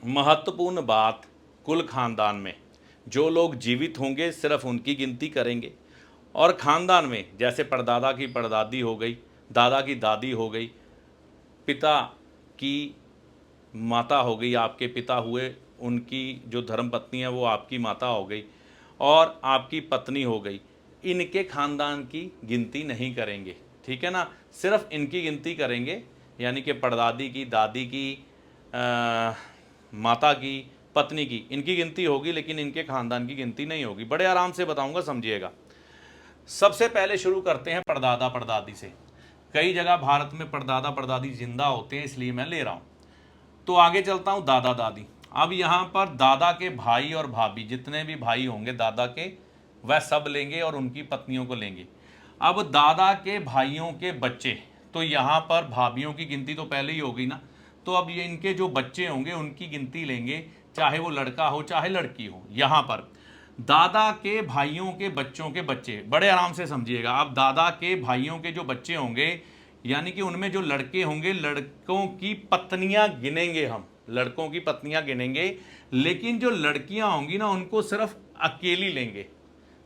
महत्वपूर्ण बात, कुल खानदान में जो लोग जीवित होंगे सिर्फ उनकी गिनती करेंगे, और खानदान में जैसे परदादा की परदादी हो गई, दादा की दादी हो गई, पिता की माता हो गई, आपके पिता हुए, उनकी जो धर्मपत्नी है वो आपकी माता हो गई, और आपकी पत्नी हो गई, इनके खानदान की गिनती नहीं करेंगे। ठीक है ना, सिर्फ इनकी गिनती करेंगे, यानी कि परदादी की, दादी की, माता की, पत्नी की, इनकी गिनती होगी, लेकिन इनके खानदान की गिनती नहीं होगी। बड़े आराम से बताऊंगा, समझिएगा। सबसे पहले शुरू करते हैं परदादा परदादी से। कई जगह भारत में परदादा परदादी जिंदा होते हैं, इसलिए मैं ले रहा हूं। तो आगे चलता हूं, दादा दादी। अब यहां पर दादा के भाई और भाभी, जितने भी भाई होंगे दादा के, वह सब लेंगे और उनकी पत्नियों को लेंगे। अब दादा के भाइयों के बच्चे, तो यहां पर भाभीियों की गिनती तो पहले ही हो गई ना, तो अब ये इनके जो बच्चे होंगे उनकी गिनती लेंगे, चाहे वो लड़का हो चाहे लड़की हो। यहां पर दादा के भाइयों के बच्चों के बच्चे, बड़े आराम से समझिएगा। अब दादा के भाइयों के जो बच्चे होंगे, यानी कि उनमें जो लड़के होंगे, लड़कों की पत्नियां गिनेंगे हम, लड़कों की पत्नियां गिनेंगे, लेकिन जो लड़कियां होंगी ना उनको सिर्फ अकेली लेंगे।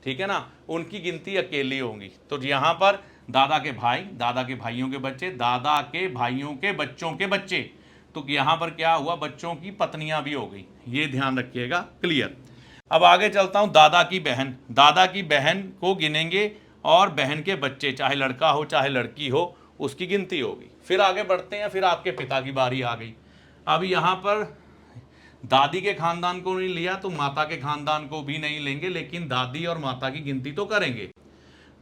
ठीक है ना, उनकी गिनती अकेली होंगी। तो यहां पर दादा के भाई, दादा के भाइयों के बच्चे, दादा के भाइयों के बच्चों के बच्चे, तो यहां पर क्या हुआ, बच्चों की पत्नियां भी हो गई। ये ध्यान रखिएगा, क्लियर। अब आगे चलता हूं, दादा की बहन। दादा की बहन को गिनेंगे और बहन के बच्चे, चाहे लड़का हो चाहे लड़की हो, उसकी गिनती होगी। फिर आगे बढ़ते हैं, फिर आपके पिता की बारी आ गई। अब यहां पर दादी के खानदान को नहीं लिया तो माता के खानदान को भी नहीं लेंगे, लेकिन दादी और माता की गिनती तो करेंगे।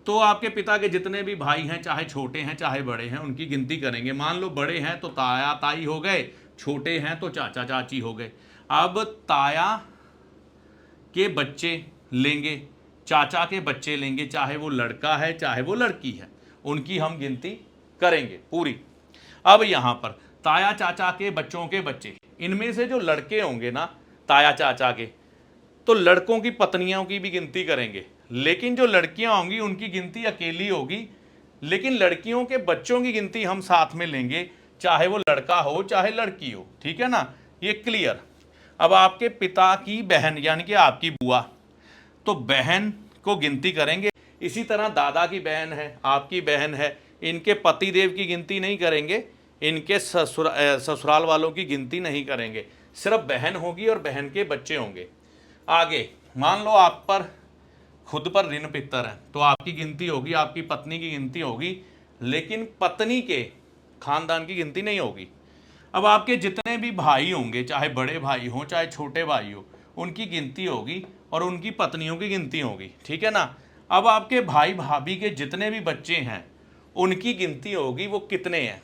तो आपके पिता के जितने भी भाई हैं, चाहे छोटे हैं चाहे बड़े हैं, उनकी गिनती करेंगे। मान लो बड़े हैं तो ताया ताई हो गए, छोटे हैं तो चाचा चाची हो गए। अब ताया के बच्चे लेंगे, चाचा के बच्चे लेंगे, चाहे वो लड़का है चाहे वो लड़की है, उनकी हम गिनती करेंगे पूरी। अब यहां पर ताया चाचा के बच्चों के बच्चे, इनमें से जो लड़के होंगे ना ताया चाचा के, तो लड़कों की पत्नियों की भी गिनती करेंगे, लेकिन जो लड़कियां होंगी उनकी गिनती अकेली होगी, लेकिन लड़कियों के बच्चों की गिनती हम साथ में लेंगे, चाहे वो लड़का हो चाहे लड़की हो। ठीक है ना, ये क्लियर। अब आपके पिता की बहन, यानी कि आपकी बुआ, तो बहन को गिनती करेंगे। इसी तरह दादा की बहन है, आपकी बहन है, इनके पतिदेव की गिनती नहीं करेंगे, इनके ससुराल वालों की गिनती नहीं करेंगे, सिर्फ बहन होगी और बहन के बच्चे होंगे। आगे मान लो आप पर खुद पर ऋण पितर है, तो आपकी गिनती होगी, आपकी पत्नी की गिनती होगी, लेकिन पत्नी के खानदान की गिनती नहीं होगी। अब आपके जितने भी भाई होंगे, चाहे बड़े भाई हो चाहे छोटे भाई हो, उनकी गिनती होगी और उनकी पत्नियों की गिनती होगी। ठीक है ना। अब आपके भाई भाभी के जितने भी बच्चे हैं उनकी गिनती होगी, वो कितने हैं।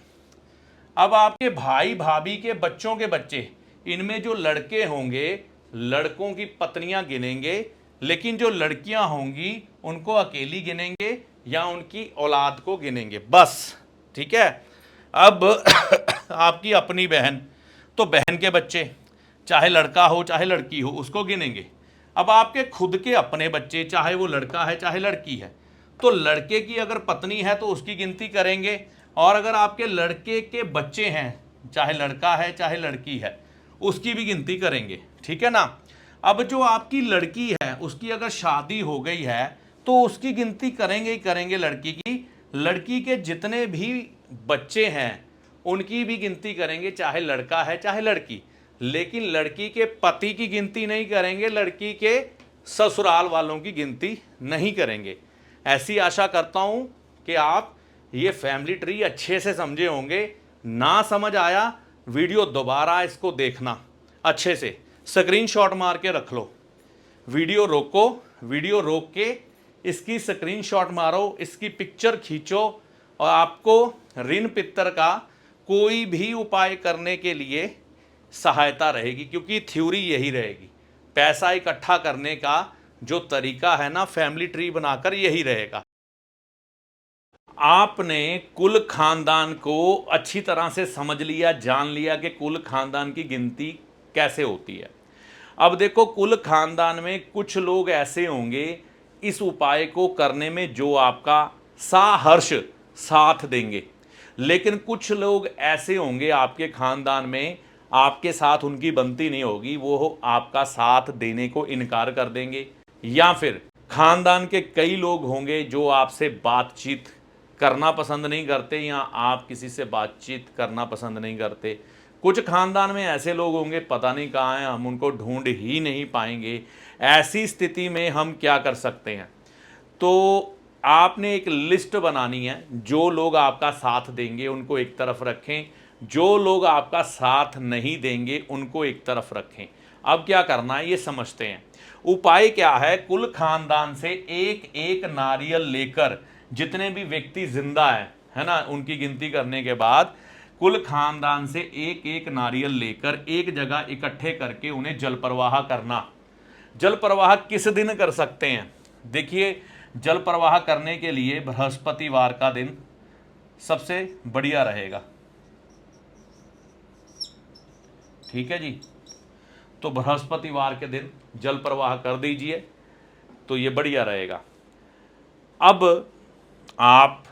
अब आपके भाई भाभी के बच्चों के बच्चे, इनमें जो लड़के होंगे लड़कों की पत्नियां गिनेंगे, लेकिन जो लड़कियां होंगी उनको अकेली गिनेंगे या उनकी औलाद को गिनेंगे, बस। ठीक है। अब आपकी अपनी बहन, तो बहन के बच्चे, चाहे लड़का हो चाहे लड़की हो, उसको गिनेंगे। अब आपके खुद के अपने बच्चे, चाहे वो लड़का है चाहे लड़की है, तो लड़के की अगर पत्नी है तो उसकी गिनती करेंगे, और अगर आपके लड़के के बच्चे हैं, चाहे लड़का है चाहे लड़की है, उसकी भी गिनती करेंगे। ठीक है ना। अब जो आपकी लड़की है उसकी अगर शादी हो गई है तो उसकी गिनती करेंगे ही करेंगे, लड़की की। लड़की के जितने भी बच्चे हैं उनकी भी गिनती करेंगे, चाहे लड़का है चाहे लड़की, लेकिन लड़की के पति की गिनती नहीं करेंगे, लड़की के ससुराल वालों की गिनती नहीं करेंगे। ऐसी आशा करता हूं कि आप ये फैमिली ट्री अच्छे से समझे होंगे। ना समझ आया, वीडियो दोबारा इसको देखना अच्छे से, स्क्रीनशॉट मार के रख लो, वीडियो रोको, वीडियो रोक के इसकी स्क्रीनशॉट मारो, इसकी पिक्चर खींचो, और आपको ऋण पितर का कोई भी उपाय करने के लिए सहायता रहेगी, क्योंकि थ्योरी यही रहेगी। पैसा इकट्ठा करने का जो तरीका है ना, फैमिली ट्री बनाकर, यही रहेगा। आपने कुल खानदान को अच्छी तरह से समझ लिया, जान लिया कि कुल खानदान की गिनती कैसे होती है। अब देखो, कुल खानदान में कुछ लोग ऐसे होंगे इस उपाय को करने में जो आपका सहर्ष साथ देंगे, लेकिन कुछ लोग ऐसे होंगे आपके खानदान में, आपके साथ उनकी बनती नहीं होगी, वो आपका साथ देने को इनकार कर देंगे, या फिर खानदान के कई लोग होंगे जो आपसे बातचीत करना पसंद नहीं करते या आप किसी से बातचीत करना पसंद नहीं करते। कुछ खानदान में ऐसे लोग होंगे पता नहीं कहाँ हैं, हम उनको ढूंढ ही नहीं पाएंगे। ऐसी स्थिति में हम क्या कर सकते हैं, तो आपने एक लिस्ट बनानी है। जो लोग आपका साथ देंगे उनको एक तरफ रखें, जो लोग आपका साथ नहीं देंगे उनको एक तरफ रखें। अब क्या करना है ये समझते हैं। उपाय क्या है, कुल खानदान से एक एक नारियल लेकर, जितने भी व्यक्ति जिंदा है ना, उनकी गिनती करने के बाद कुल खानदान से एक एक नारियल लेकर एक जगह इकट्ठे करके उन्हें जल प्रवाह करना। जल प्रवाह किस दिन कर सकते हैं, देखिए जल प्रवाह करने के लिए बृहस्पतिवार का दिन सबसे बढ़िया रहेगा। ठीक है जी, तो बृहस्पतिवार के दिन जल प्रवाह कर दीजिए तो ये बढ़िया रहेगा। अब आप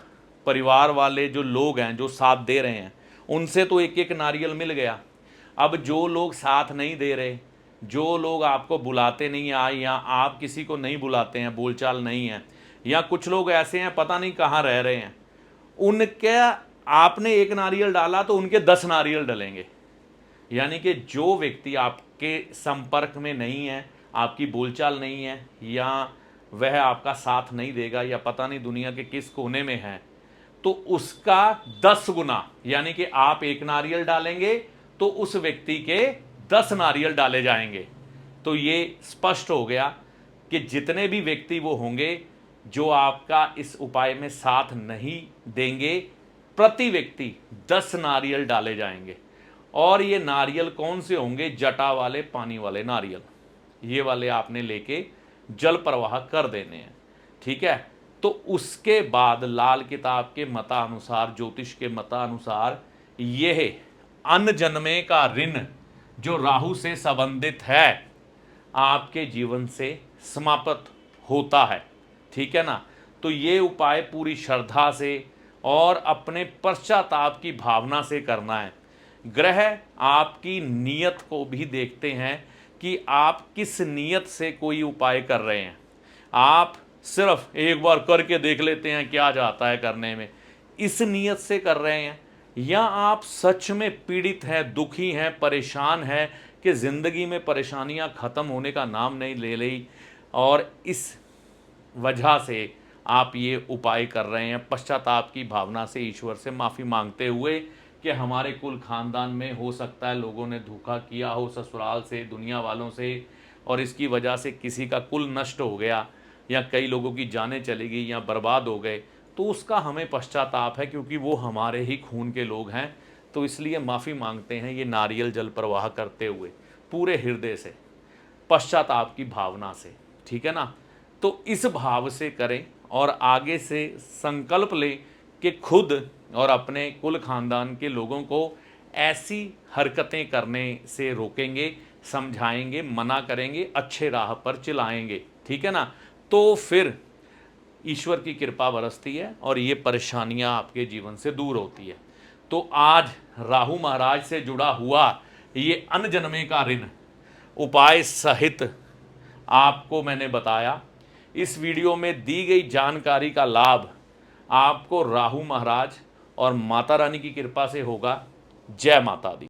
परिवार वाले जो लोग हैं जो साथ दे रहे हैं उनसे तो एक एक नारियल मिल गया। अब जो लोग साथ नहीं दे रहे, जो लोग आपको बुलाते नहीं आए या आप किसी को नहीं बुलाते हैं, बोलचाल नहीं है, या कुछ लोग ऐसे हैं पता नहीं कहाँ रह रहे हैं, उनके आपने एक नारियल डाला तो उनके 10 नारियल डलेंगे। यानी कि जो व्यक्ति आपके संपर्क में नहीं है, आपकी बोलचाल नहीं है, या वह आपका साथ नहीं देगा, या पता नहीं दुनिया के किस कोने में है, तो उसका 10 गुना, यानी कि आप एक नारियल डालेंगे तो उस व्यक्ति के 10 नारियल डाले जाएंगे। तो ये स्पष्ट हो गया कि जितने भी व्यक्ति वो होंगे जो आपका इस उपाय में साथ नहीं देंगे, प्रति व्यक्ति 10 नारियल डाले जाएंगे। और ये नारियल कौन से होंगे, जटा वाले, पानी वाले नारियल, ये वाले आपने लेके जल प्रवाह कर देने हैं। ठीक है, तो उसके बाद लाल किताब के मतानुसार, ज्योतिष के मतानुसार, यह अन्न जन्मे का ऋण जो राहु से संबंधित है आपके जीवन से समाप्त होता है। ठीक है ना, तो ये उपाय पूरी श्रद्धा से और अपने पश्चाताप की भावना से करना है। ग्रह आपकी नीयत को भी देखते हैं कि आप किस नीयत से कोई उपाय कर रहे हैं। आप सिर्फ एक बार करके देख लेते हैं क्या जाता है करने में, इस नीयत से कर रहे हैं, या आप सच में पीड़ित हैं, दुखी हैं, परेशान हैं कि ज़िंदगी में परेशानियां ख़त्म होने का नाम नहीं ले रही, और इस वजह से आप ये उपाय कर रहे हैं पश्चाताप की भावना से, ईश्वर से माफ़ी मांगते हुए कि हमारे कुल खानदान में हो सकता है लोगों ने धोखा किया हो ससुराल से, दुनिया वालों से, और इसकी वजह से किसी का कुल नष्ट हो गया, या कई लोगों की जानें चली गई या बर्बाद हो गए, तो उसका हमें पश्चाताप है क्योंकि वो हमारे ही खून के लोग हैं। तो इसलिए माफ़ी मांगते हैं ये नारियल जल प्रवाह करते हुए पूरे हृदय से, पश्चाताप की भावना से। ठीक है ना, तो इस भाव से करें और आगे से संकल्प लें कि खुद और अपने कुल खानदान के लोगों को ऐसी हरकतें करने से रोकेंगे, समझाएंगे, मना करेंगे, अच्छे राह पर चलाएंगे। ठीक है ना, तो फिर ईश्वर की कृपा बरसती है और ये परेशानियां आपके जीवन से दूर होती है। तो आज राहु महाराज से जुड़ा हुआ ये अन्न जन्मे का ऋण उपाय सहित आपको मैंने बताया। इस वीडियो में दी गई जानकारी का लाभ आपको राहु महाराज और माता रानी की कृपा से होगा। जय माता दी।